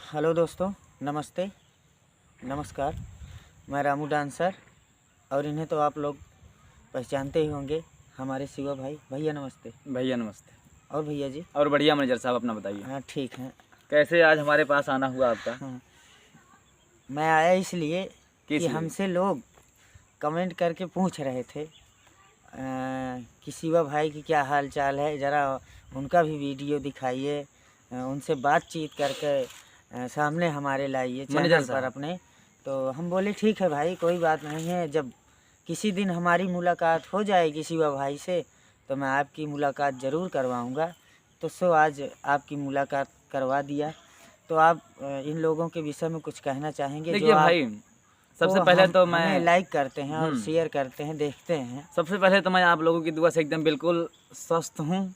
Hello दोस्तों, नमस्ते, नमस्कार। मैं रामू डांसर और इन्हें तो आप लोग पहचानते ही होंगे, हमारे शिवा भाई। भैया नमस्ते। भैया नमस्ते। और भैया जी? और बढ़िया मैनेजर साहब, अपना बताइए। हाँ ठीक है। कैसे आज हमारे पास आना हुआ आपका? हाँ, मैं आया इसलिए किस कि लिए? हमसे लोग कमेंट करके पूछ रहे थे कि शिवा भाई की क्या हाल चाल है, ज़रा उनका भी वीडियो दिखाइए, उनसे बातचीत करके सामने हमारे लाइए मैनेजर चैनल पर साहब। अपने। तो हम बोले ठीक है भाई, कोई बात नहीं है। जब किसी दिन हमारी मुलाकात हो जाएगी शिवा भाई से तो मैं आपकी मुलाकात ज़रूर करवाऊंगा। तो आज आपकी मुलाकात करवा दिया। तो आप इन लोगों के विषय में कुछ कहना चाहेंगे जो देखिए आप भाई, सबसे पहले तो हमें मैं लाइक करते हैं और शेयर करते हैं, देखते हैं। सबसे पहले तो मैं आप लोगों की दुआ से एकदम बिल्कुल स्वस्थ हूँ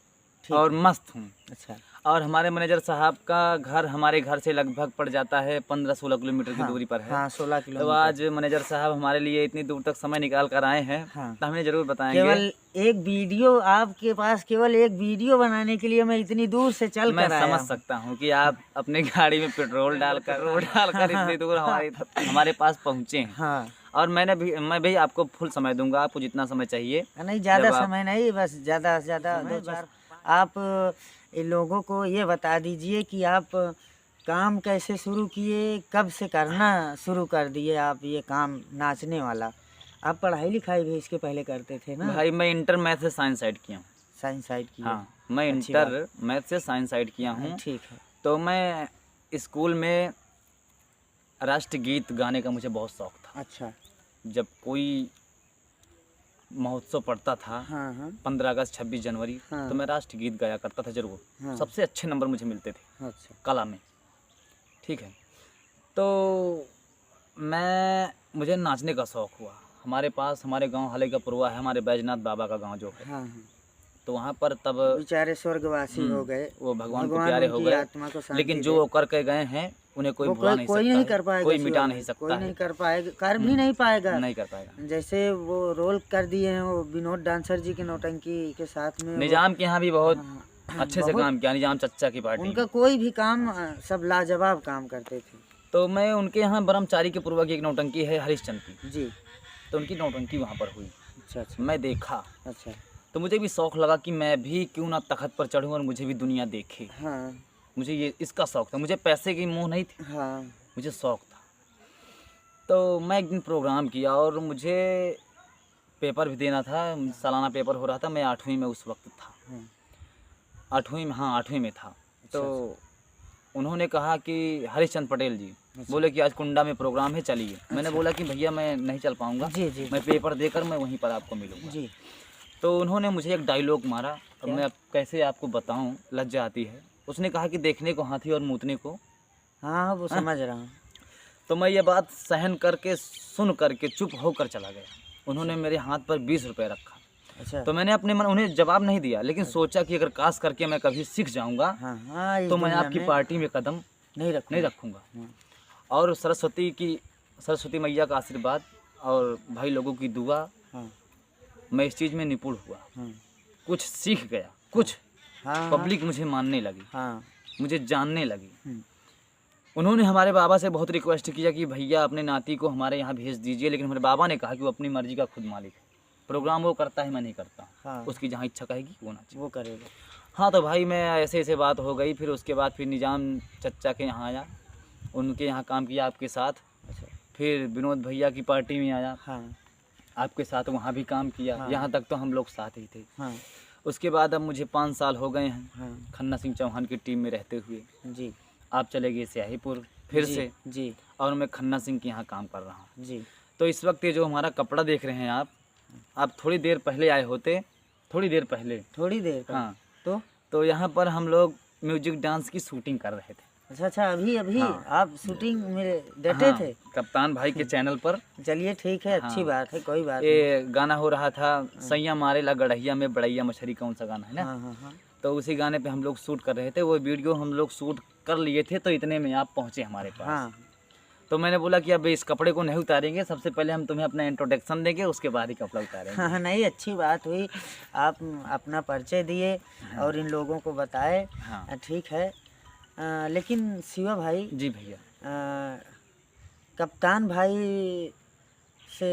ठीक और है। मस्त हूँ। अच्छा। और हमारे मैनेजर साहब का घर हमारे घर से लगभग पड़ जाता है 15-16 किलोमीटर की हाँ दूरी पर है। हाँ, 16 तो किलोमीटर। आज मैनेजर साहब हमारे लिए इतनी दूर तक समय निकाल कर आए हैं। हाँ। तो हमें ज़रूर बताएंगे। केवल एक वीडियो आपके पास, केवल एक वीडियो बनाने के लिए मैं इतनी दूर से चल मैं कर आया समझ हूँ। सकता हूँ कि आप अपने गाड़ी में पेट्रोल डालकर इतनी दूर हमारे पास पहुँचे हैं। हाँ। और मैं भी आपको फुल समय दूंगा, आपको जितना समय चाहिए। नहीं, ज़्यादा जब आप समय नहीं, बस ज़्यादा से ज़्यादा 2-4। आप इन लोगों को ये बता दीजिए कि आप काम कैसे शुरू किए, कब से करना शुरू कर दिए आप ये काम नाचने वाला। आप पढ़ाई लिखाई भी इसके पहले करते थे ना? भाई, मैं इंटर मैथ से साइंस साइड किया हूँ। साइंस साइड किए? हाँ, मैं अच्छी इंटर मैथ से साइंस साइड किया बात। हूँ। ठीक है। तो मैं स्कूल में राष्ट्रगीत गाने का मुझे बहुत शौक था। अच्छा। जब कोई महोत्सव पड़ता था, हाँ हाँ 15 अगस्त 26 जनवरी, हाँ। तो मैं राष्ट्रगीत गाया करता था जरूर। हाँ। सबसे अच्छे नंबर मुझे मिलते थे अच्छा। कला में। ठीक है। तो मुझे नाचने का शौक़ हुआ। हमारे पास हमारे गांव हाले का पुरवा है, हमारे बैजनाथ बाबा का गांव जो है। हाँ हाँ। तो वहाँ पर तब बेचारे स्वर्गवासी हो गए, वो भगवान को भगवान प्यारे हो उनकी गए। आत्मा को शांति लेकिन दे। जो वो करके गए हैं उन्हें कोई वो भुला नहीं कोई सकता नहीं है, कर पाएगा, कोई शिवा मिटा भाई, नहीं सकता कोई है। नहीं कर पाएगा, कर भी नहीं पाएगा। नहीं कर पाएगा। जैसे वो रोल कर दिए हैं वो विनोद डांसर जी के नौटंकी के साथ में। निजाम के यहाँ भी बहुत हाँ, अच्छे से काम किया, निजाम चच्चा की पार्टी उनका में। कोई भी काम सब लाजवाब काम करते थे। तो मैं उनके यहाँ ब्रह्मचारी के पूर्वा की एक नौटंकी है हरिश्चंद्र की, जी। तो उनकी नौटंकी वहाँ पर हुई। अच्छा अच्छा। मैं देखा। अच्छा। तो मुझे भी शौक़ लगा कि मैं भी क्यों ना तख़्त पर चढ़ूँ और मुझे भी दुनिया देखे। हाँ मुझे ये इसका शौक़ था, मुझे पैसे की मोह नहीं थी, हाँ। मुझे शौक़ था। तो मैं एक दिन प्रोग्राम किया और मुझे पेपर भी देना था, सालाना पेपर हो रहा था। मैं 8वीं में उस वक्त था। 8वीं में, हाँ 8वीं में था। तो उन्होंने कहा कि हरिश्चंद्र पटेल जी बोले कि आज कुंडा में प्रोग्राम है, चलिए। मैंने बोला कि भैया मैं नहीं चल पाऊँगा, जी। मैं पेपर देकर मैं वहीं पर आपको मिलूँगा। जी। तो उन्होंने मुझे एक डायलॉग मारा, अब मैं कैसे आपको बताऊँ, लज्जा आती है। उसने कहा कि देखने को हाथी और मूतने को। हाँ वो समझ रहा हूँ। तो मैं ये बात सहन करके, सुन करके चुप होकर चला गया। उन्होंने मेरे हाथ पर 20 रुपये रखा। अच्छा। तो मैंने अपने मन, उन्हें जवाब नहीं दिया, लेकिन सोचा कि अगर काश करके मैं कभी सीख जाऊंगा हाँ हाँ, तो मैं आपकी पार्टी में कदम नहीं रखूँगा। और सरस्वती मैया का आशीर्वाद और भाई लोगों की दुआ, मैं इस चीज़ में निपुण हुआ, कुछ सीख गया, कुछ पब्लिक मुझे मानने लगी, मुझे जानने लगी। उन्होंने हमारे बाबा से बहुत रिक्वेस्ट किया कि भैया अपने नाती को हमारे यहाँ भेज दीजिए, लेकिन हमारे बाबा ने कहा कि वो अपनी मर्जी का खुद मालिक है, प्रोग्राम वो करता है, मैं नहीं करता। उसकी जहाँ इच्छा कहेगी वो नाचे, वो करेगा। हाँ। तो भाई मैं ऐसे बात हो गई। फिर उसके बाद फिर निजाम चच्चा के यहाँ आया, उनके यहाँ काम किया आपके साथ। अच्छा। फिर विनोद भैया की पार्टी में आया, आपके साथ वहाँ भी काम किया। यहाँ तक तो हम लोग साथ ही थे। उसके बाद अब मुझे 5 साल हो गए हैं खन्ना सिंह चौहान की टीम में रहते हुए। जी। आप चले गए स्याहीपुर फिर से। जी। और मैं खन्ना सिंह के यहाँ काम कर रहा हूँ। जी। तो इस वक्त ये जो हमारा कपड़ा देख रहे हैं आप थोड़ी देर पहले आए होते, थोड़ी देर पहले। हाँ। तो यहाँ पर हम लोग म्यूजिक डांस की शूटिंग कर रहे थे। अच्छा, अभी आप शूटिंग में डटे थे? कप्तान भाई के चैनल पर। चलिए ठीक है, अच्छी बात है, कोई बात ये गाना हो रहा था, सैया मारे ला गड़हिया में बड़ैया मछली, कौन सा गाना है ना। तो उसी गाने पे हम लोग शूट कर रहे थे। वो वीडियो हम लोग शूट कर लिए थे, तो इतने में आप पहुँचे हमारे पास। तो मैंने बोला कि अब इस कपड़े को नहीं उतारेंगे, सबसे पहले हम तुम्हें अपना इंट्रोडक्शन देंगे, उसके बाद ही कपड़ा उतारेंगे। हाँ नहीं, अच्छी बात हुई, आप अपना परिचय दिए और इन लोगों को बताए। ठीक है। लेकिन शिवा भाई, जी भैया। कप्तान भाई से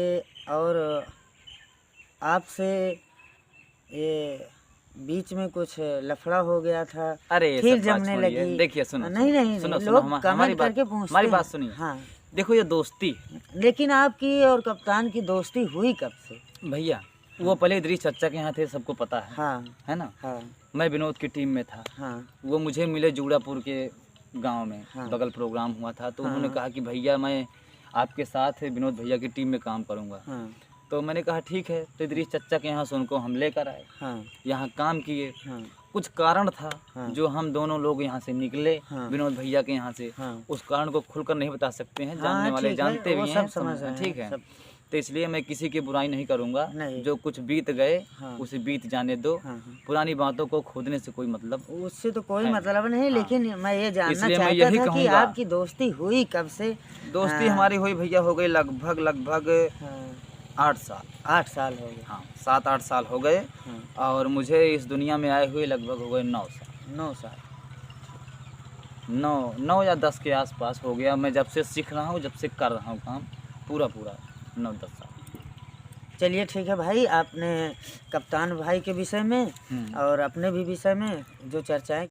और आपसे ये बीच में कुछ लफड़ा हो गया था, अरे ये फिर सब बात जमने छोड़िए। लगी। देखिए सुनो नहीं नहीं सुनो नहीं, सुनो, लोग हमारी कमेंट बात, करके पूछते हमारी बात हैं। सुनिए। हाँ, देखो ये दोस्ती लेकिन आपकी और कप्तान की दोस्ती हुई कब से? भैया, वो पहले इदरीस चाचा के यहाँ थे, सबको पता है। हाँ है ना। हाँ मैं विनोद की टीम में था। हाँ वो मुझे मिले जूड़ापुर के गांव में, हाँ। बगल प्रोग्राम हुआ था, तो उन्होंने हाँ। कहा कि भैया मैं आपके साथ विनोद भैया की टीम में काम करूंगा। हाँ तो मैंने कहा ठीक है। तो इदरीस चाचा के यहाँ से उनको हम लेकर आए, हाँ यहाँ काम किए। हाँ कुछ कारण था हाँ। जो हम दोनों लोग यहाँ से निकले, हाँ। विनोद भैया के यहाँ से। हाँ। उस कारण को खुलकर नहीं बता सकते हैं, हाँ, जानने वाले ठीक है, जानते वो भी सब हैं, समझ रहे हैं, ठीक है। सब। तो इसलिए मैं किसी की बुराई नहीं करूँगा। नहीं। जो कुछ बीत गए हाँ। उसे बीत जाने दो। हाँ, हाँ। पुरानी बातों को खोदने से कोई मतलब उससे तो कोई है। मतलब नहीं, हाँ। लेकिन मैं ये जानना इसलिए मैं चाहता यही था कि कहूँगा। आपकी दोस्ती हुई कब से? दोस्ती हमारी हुई भैया, हो गई लगभग 8 साल। 8 साल हो गए। हाँ, 7-8 साल हो गए। हाँ, और मुझे इस दुनिया में आए हुए लगभग हो गए 9 साल। 9 साल। 9 या 10 के आसपास हो गया। मैं जब से सीख रहा हूँ, जब से कर रहा हूँ काम, पूरा 9-10 साल। चलिए ठीक है भाई, आपने कप्तान भाई के विषय में और अपने भी विषय में जो चर्चाएं